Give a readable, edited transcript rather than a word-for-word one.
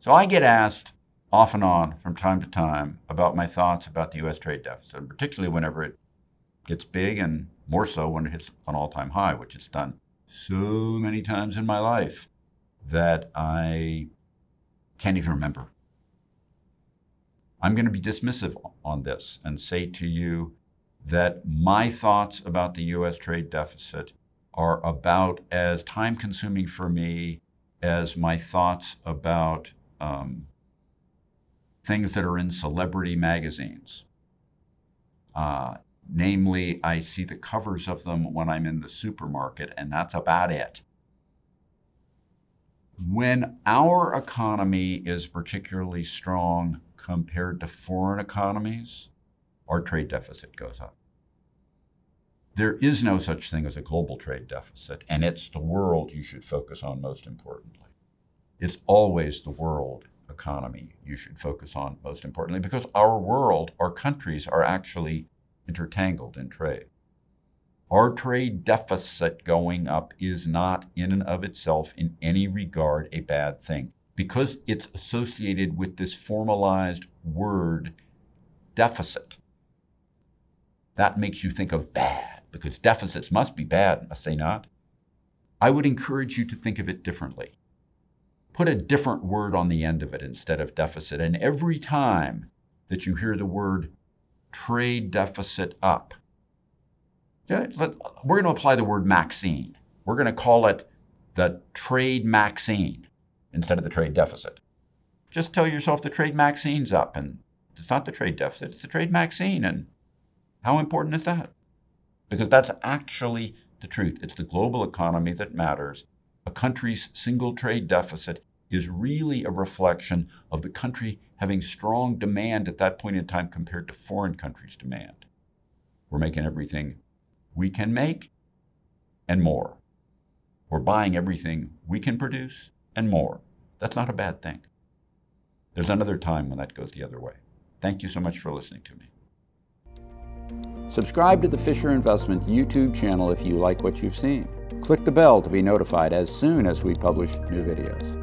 So I get asked off and on from time to time about my thoughts about the U.S. trade deficit, and particularly whenever it gets big, and more so when it hits an all-time high, which it's done so many times in my life that I can't even remember. I'm going to be dismissive on this and say to you that my thoughts about the U.S. trade deficit are about as time-consuming for me as my thoughts about things that are in celebrity magazines. Namely, I see the covers of them when I'm in the supermarket, and that's about it. When our economy is particularly strong compared to foreign economies, our trade deficit goes up. There is no such thing as a global trade deficit, and it's the world you should focus on most importantly. It's always the world economy you should focus on most importantly, because our world, our countries are actually intertangled in trade. Our trade deficit going up is not in and of itself in any regard a bad thing, because it's associated with this formalized word deficit. That makes you think of bad, because deficits must be bad, must they not? I would encourage you to think of it differently. Put a different word on the end of it instead of deficit, and every time that you hear the word trade deficit up, we're going to apply the word Maxine. We're going to call it the trade Maxine instead of the trade deficit. Just tell yourself the trade Maxine's up, and it's not the trade deficit, it's the trade Maxine. And how important is that? Because that's actually the truth. It's the global economy that matters. A country's single trade deficit is really a reflection of the country having strong demand at that point in time compared to foreign countries' demand. We're making everything we can make and more. We're buying everything we can produce and more. That's not a bad thing. There's another time when that goes the other way. Thank you so much for listening to me. Subscribe to the Fisher Investment YouTube channel if you like what you've seen. Click the bell to be notified as soon as we publish new videos.